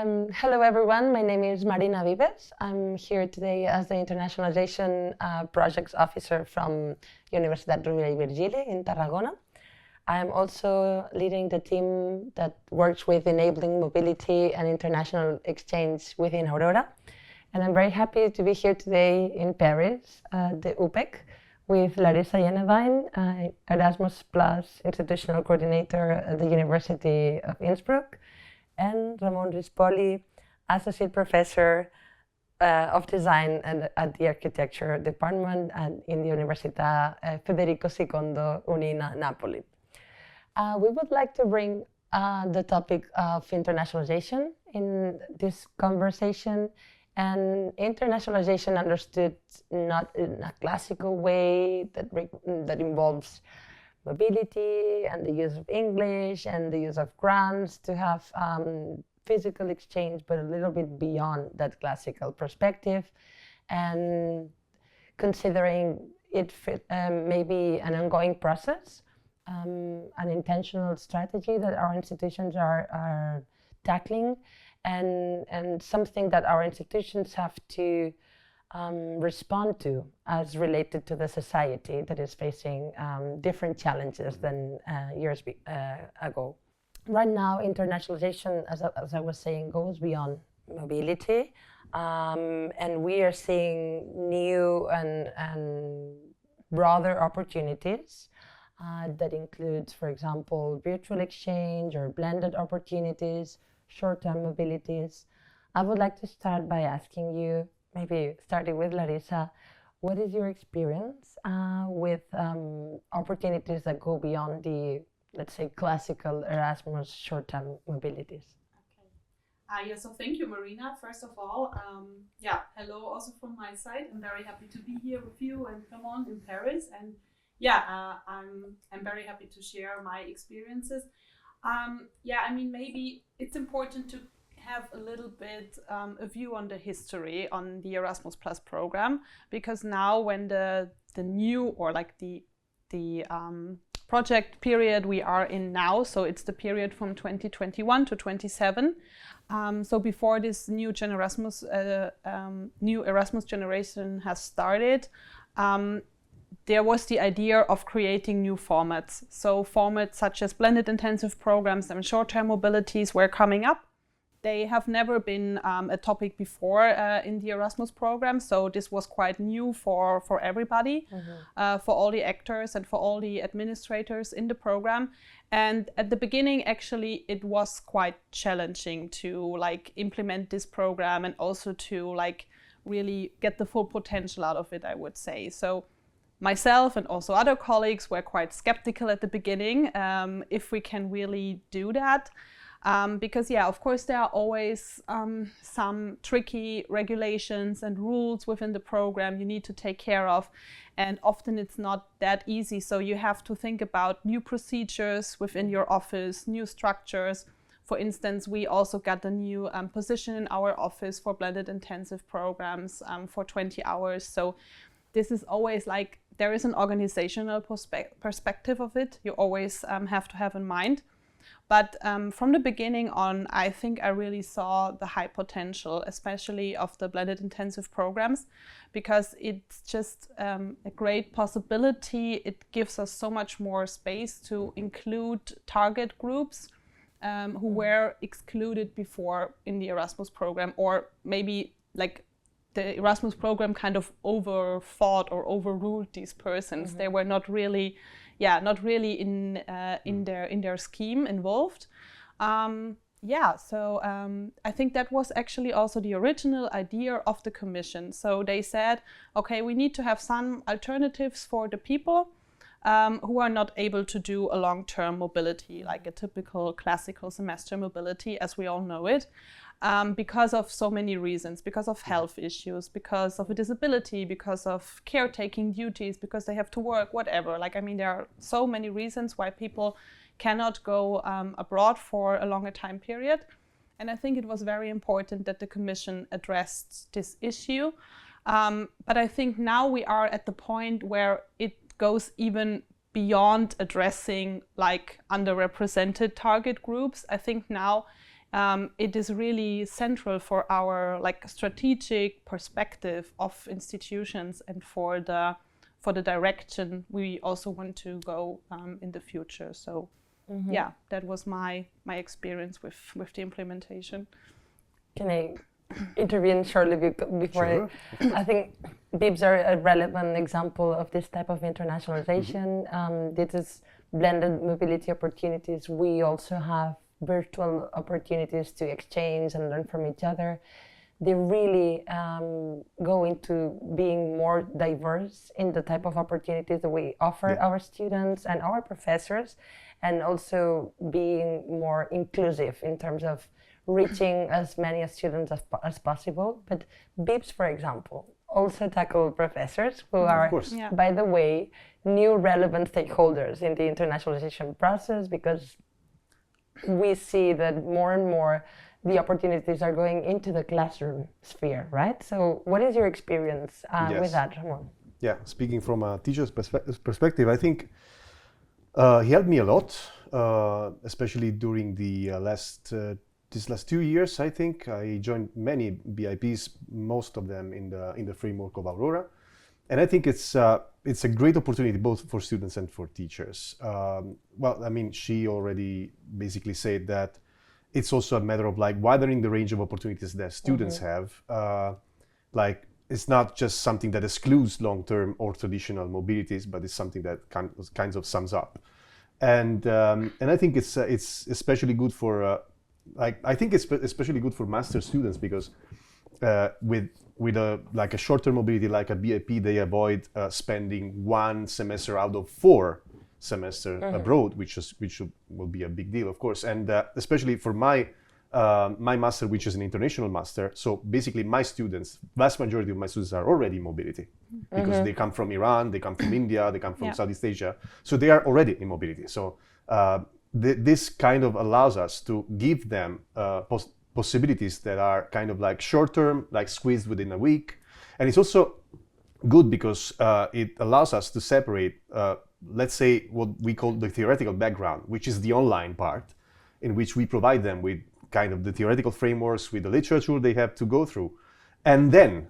Hello everyone, my name is Marina Vives. I'm here today as the Internationalization Projects Officer from Universitat Rovira Virgili in Tarragona. I'm also leading the team that works with enabling mobility and international exchange within Aurora. And I'm very happy to be here today in Paris, the UPEC, with Larissa Jenewein, Erasmus Plus Institutional Coordinator at the University of Innsbruck, and Ramon Rispoli, Associate Professor of Design at the Architecture Department in the Università Federico II Unina Napoli. We would like to bring the topic of internationalization in this conversation, and internationalization understood not in a classical way that involves mobility and the use of English and the use of grants to have physical exchange, but a little bit beyond that classical perspective, and considering it maybe an ongoing process, an intentional strategy that our institutions are tackling, and something that our institutions have to respond to as related to the society that is facing different challenges than years ago. Right now, internationalization, as I was saying, goes beyond mobility, and we are seeing new and broader opportunities that includes, for example, virtual exchange or blended opportunities, short-term mobilities. I would like to start by asking you, maybe starting with Larissa, what is your experience with opportunities that go beyond the, let's say, classical Erasmus short-term mobilities? Okay. So thank you, Marina. First of all, hello also from my side. I'm very happy to be here with you and Ramon in Paris. And I'm very happy to share my experiences. Maybe it's important to have a little bit a view on the history on the Erasmus Plus program, because now when the new or like the project period we are in now, so it's the period from 2021 to 27. So before this new Erasmus generation has started, there was the idea of creating new formats. So formats such as blended intensive programs and short-term mobilities were coming up. They have never been a topic before in the Erasmus program, so this was quite new for everybody, for all the actors and for all the administrators in the program. And at the beginning, actually, it was quite challenging to implement this program and also to really get the full potential out of it, I would say. So myself and also other colleagues were quite skeptical at the beginning if we can really do that. Because of course there are always some tricky regulations and rules within the program you need to take care of, and often it's not that easy. So you have to think about new procedures within your office, new structures. For instance, we also got a new position in our office for blended intensive programs for 20 hours. So this is always there is an organizational perspective of it you always have to have in mind. But from the beginning on, I think I really saw the high potential, especially of the blended intensive programs, because it's just a great possibility. It gives us so much more space to include target groups who were excluded before in the Erasmus program, or maybe the Erasmus program kind of overfought or overruled these persons. They were not really in their scheme involved. So I think that was actually also the original idea of the Commission. So they said, okay, we need to have some alternatives for the people who are not able to do a long-term mobility, like a typical classical semester mobility as we all know it. Because of so many reasons, because of health issues, because of a disability, because of caretaking duties, because they have to work, whatever. There are so many reasons why people cannot go abroad for a longer time period. And I think it was very important that the Commission addressed this issue. But I think now we are at the point where it goes even beyond addressing underrepresented target groups. I think now it is really central for our like strategic perspective of institutions and for the direction we also want to go in the future. So yeah, that was my experience with the implementation. Can I intervene shortly before? Sure. I think BIBs are a relevant example of this type of internationalization. This is blended mobility opportunities. We also have virtual opportunities to exchange and learn from each other. They really go into being more diverse in the type of opportunities that we offer our students and our professors, and also being more inclusive in terms of reaching as many students as possible. But BIBs, for example, also tackle professors who are, by the way, new relevant stakeholders in the internationalization process, because we see that more and more the opportunities are going into the classroom sphere, right? So what is your experience with that, Ramon? Yeah, speaking from a teacher's perspective, I think he helped me a lot, especially during the these last 2 years. I think I joined many BIPs, most of them in the framework of Aurora, and I think it's a great opportunity both for students and for teachers. Well, I mean, she already basically said that it's also a matter of like widening the range of opportunities that students have. Like, it's not just something that excludes long-term or traditional mobilities, but it's something that kind of sums up. And I think it's especially good for I think it's especially good for master students, because with a short-term mobility like a BIP, they avoid spending 1 semester out of 4 semesters abroad, which will be a big deal, of course. And especially for my master, which is an international master. So basically, my students, vast majority of my students are already in mobility, because they come from Iran, they come from India, they come from Southeast Asia. So they are already in mobility. So this kind of allows us to give them possibilities that are kind of like short-term, like squeezed within a week. And it's also good because it allows us to separate, let's say, what we call the theoretical background, which is the online part, in which we provide them with kind of the theoretical frameworks, with the literature they have to go through, and then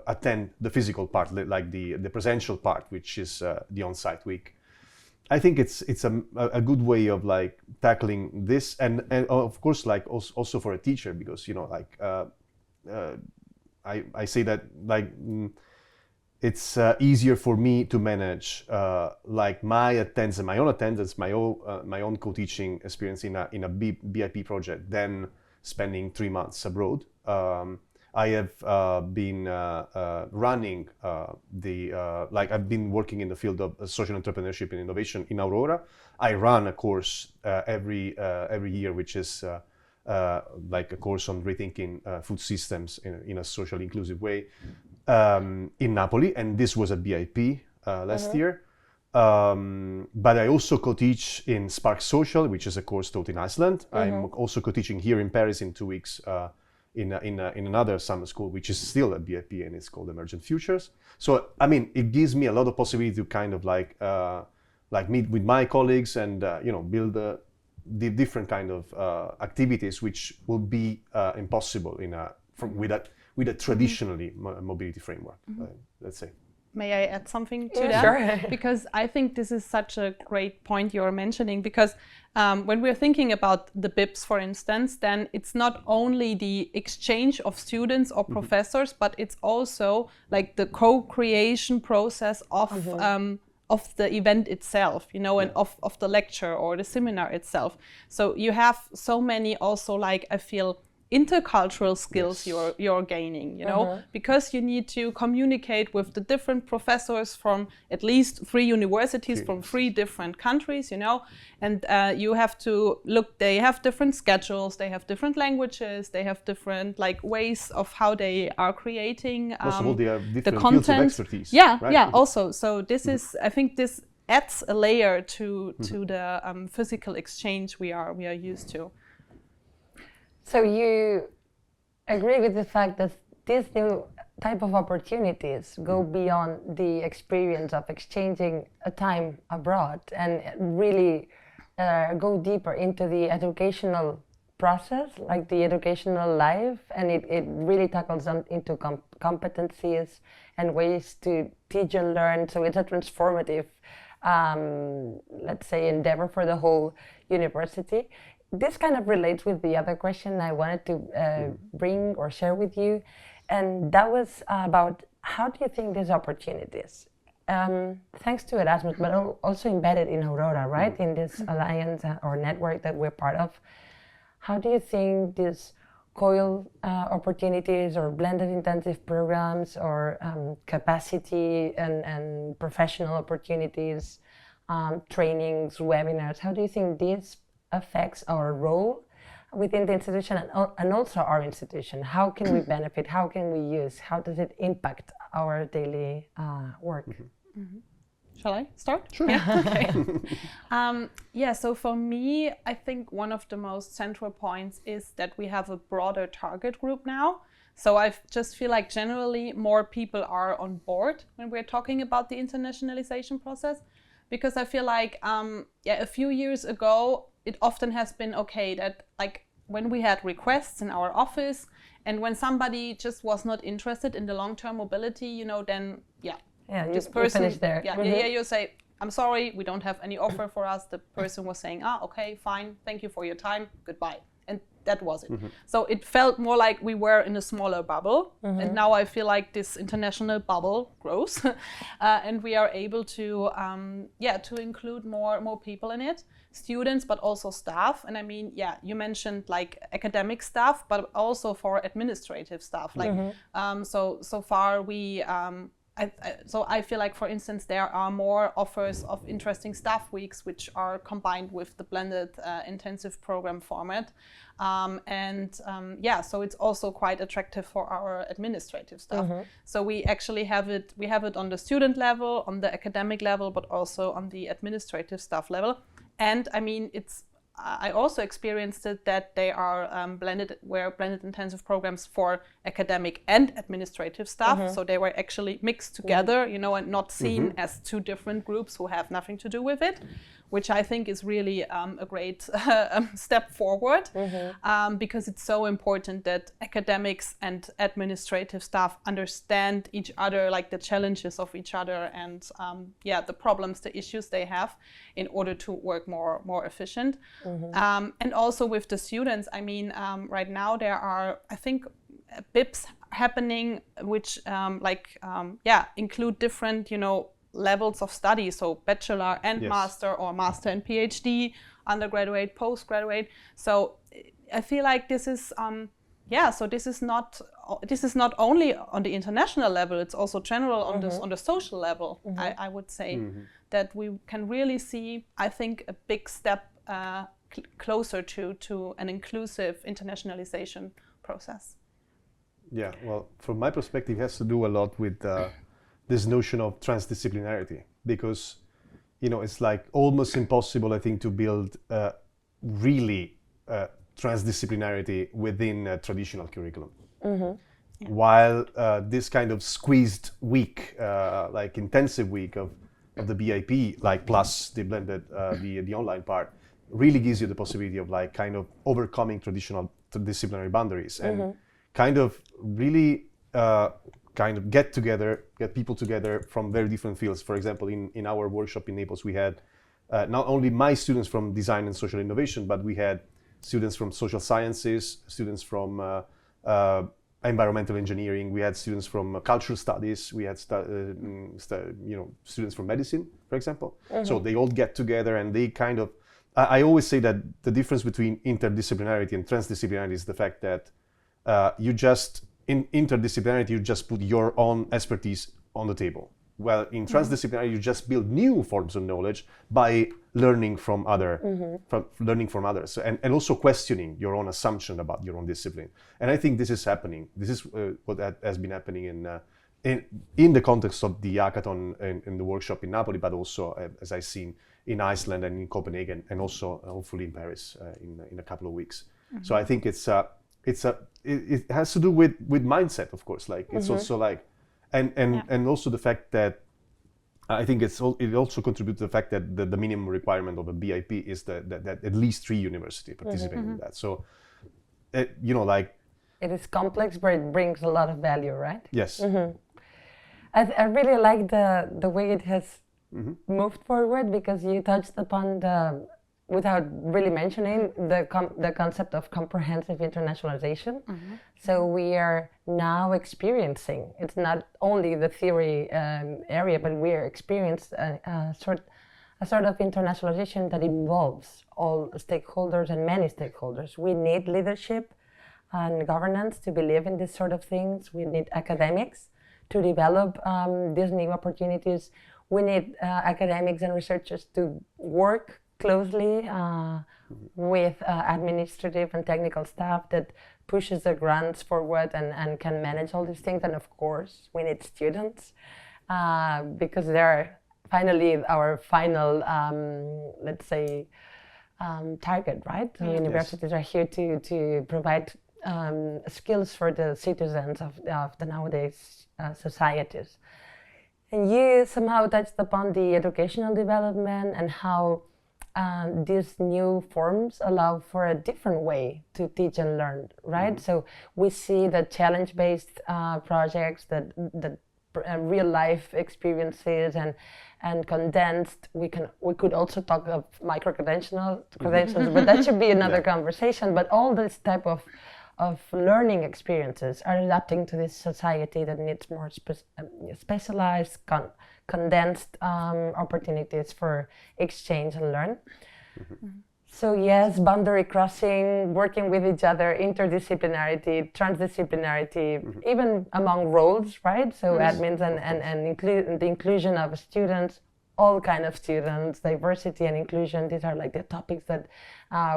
attend the physical part, like the presential part, which is the on-site week. I think it's a good way of like tackling this, and of course, like also for a teacher, because like I say that like it's easier for me to manage like my own attendance, my own co-teaching experience in a BIP project than spending 3 months abroad. I have been running I've been working in the field of social entrepreneurship and innovation in Aurora. I run a course every year, which is like a course on rethinking food systems in a socially inclusive way in Naples, and this was a BIP last year. But I also co-teach in Spark Social, which is a course taught in Iceland. I'm also co-teaching here in Paris in 2 weeks in another summer school, which is still a BIP, and it's called Emergent Futures. So I mean, it gives me a lot of possibility to kind of like meet with my colleagues and build the different kind of activities which would be impossible with a traditionally mobility framework, let's say. May I add something to that? Sure. Because I think this is such a great point you're mentioning, because when we're thinking about the BIPs, for instance, then it's not only the exchange of students or professors, but it's also like the co-creation process of the event itself, and of the lecture or the seminar itself. So you have so many also, like, I feel, intercultural skills you're gaining, because you need to communicate with the different professors from at least 3 universities from 3 different countries, and you have to look, they have different schedules, they have different languages, they have different like ways of how they are creating they have different the content. Fields of expertise. Yeah, also. So this is, I think this adds a layer to the physical exchange we are used to. So you agree with the fact that these new type of opportunities go beyond the experience of exchanging a time abroad and really go deeper into the educational process, like the educational life, and it really tackles on into competencies and ways to teach and learn. So it's a transformative, let's say, endeavor for the whole university. This kind of relates with the other question I wanted to bring or share with you, and that was about how do you think these opportunities, thanks to Erasmus, but also embedded in Aurora, right, in this alliance or network that we're part of, how do you think these COIL opportunities or blended intensive programs or capacity and professional opportunities, trainings, webinars, how do you think this affects our role within the institution and also our institution? How can we benefit? How can we use? How does it impact our daily work? Shall I start? Sure. Yeah. Okay. So for me, I think one of the most central points is that we have a broader target group now. So I just feel like generally more people are on board when we're talking about the internationalization process, because I feel like a few years ago, it often has been okay that like when we had requests in our office and when somebody just was not interested in the long-term mobility, then this person finish there. You say, I'm sorry, we don't have any offer for us. The person was saying, okay, fine, thank you for your time, goodbye. And that was it. So it felt more like we were in a smaller bubble. And now I feel like this international bubble grows and we are able to include more people in it, students, but also staff. And I mean, you mentioned like academic staff, but also for administrative staff. Like, so far we, so I feel like, for instance, there are more offers of interesting staff weeks, which are combined with the blended intensive program format. So it's also quite attractive for our administrative staff. So we actually have it on the student level, on the academic level, but also on the administrative staff level. And I mean, I also experienced it that they are blended intensive programs for academic and administrative staff. So they were actually mixed together, and not seen as two different groups who have nothing to do with it, which I think is really a great step forward, because it's so important that academics and administrative staff understand each other, like the challenges of each other and the problems, the issues they have, in order to work more efficient. And also with the students, I mean, right now there are, I think, BIPs happening, which include different, levels of study, so bachelor and master, or master and PhD, undergraduate, postgraduate. So I feel like this is so this is not only on the international level, it's also general on the social level. I would say that we can really see, I think, a big step closer to an inclusive internationalization process. Yeah, well, from my perspective, it has to do a lot with this notion of transdisciplinarity, because it's like almost impossible, I think, to build really transdisciplinarity within a traditional curriculum. While this kind of squeezed week, like intensive week of the BIP, like plus the blended the online part, really gives you the possibility of like kind of overcoming traditional disciplinary boundaries and kind of really get people together from very different fields. For example, in our workshop in Naples, we had not only my students from design and social innovation, but we had students from social sciences, students from environmental engineering, we had students from cultural studies, we had students from medicine, for example. So they all get together and they kind of, I always say that the difference between interdisciplinarity and transdisciplinarity is the fact that in interdisciplinarity, you just put your own expertise on the table. Well, in transdisciplinarity, you just build new forms of knowledge by learning from others, and also questioning your own assumption about your own discipline. And I think this is happening. This is what has been happening in the context of the hackathon and the workshop in Napoli, but also as I've seen in Iceland and in Copenhagen, and also hopefully in Paris in a couple of weeks. So I think it has to do with mindset, of course. Like it's also like, and also the fact that I think it also contributes to the fact that the minimum requirement of a BIP is that at least 3 universities participate in that. So, like... It is complex, but it brings a lot of value, right? Yes. I really like the way it has moved forward, because you touched upon without really mentioning the concept of comprehensive internationalization. So we are now experiencing, it's not only the theory area, but we are experiencing a sort of internationalization that involves all stakeholders and many stakeholders. We need leadership and governance to believe in these sort of things. We need academics to develop these new opportunities. We need academics and researchers to work closely with administrative and technical staff that pushes the grants forward and can manage all these things. And of course, we need students because they're finally our final, let's say, target, right? So universities are here to provide skills for the citizens of the nowadays societies. And you somehow touched upon the educational development and how these new forms allow for a different way to teach and learn, right? So we see that challenge-based projects, that real-life experiences and condensed. We could also talk of micro-credentials, but that should be another conversation. But all this type of learning experiences are adapting to this society that needs more specialized, condensed opportunities for exchange and learn. So yes, boundary crossing, working with each other, interdisciplinarity, transdisciplinarity, even among roles, right? So admins and the inclusion of students, all kind of students, diversity and inclusion. These are like the topics that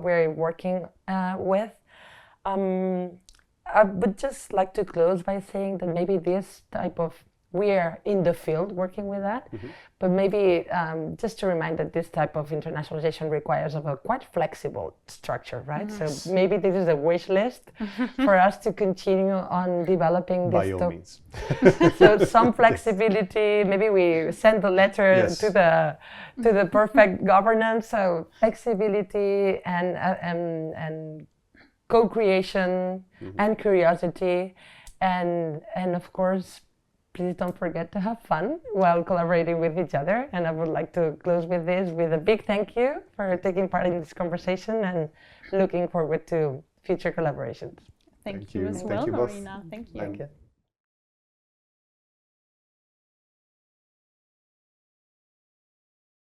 we're working with. I would just like to close by saying that maybe this type of, we are in the field working with that, but maybe just to remind that this type of internationalization requires of a quite flexible structure, right? So maybe this is a wish list for us to continue on developing this. By all means. So some flexibility, maybe we send the letter to the perfect governance, so flexibility and co-creation and curiosity, and of course, please don't forget to have fun while collaborating with each other. And I would like to close with this with a big thank you for taking part in this conversation and looking forward to future collaborations. Thank you as well, Marina. Thank you.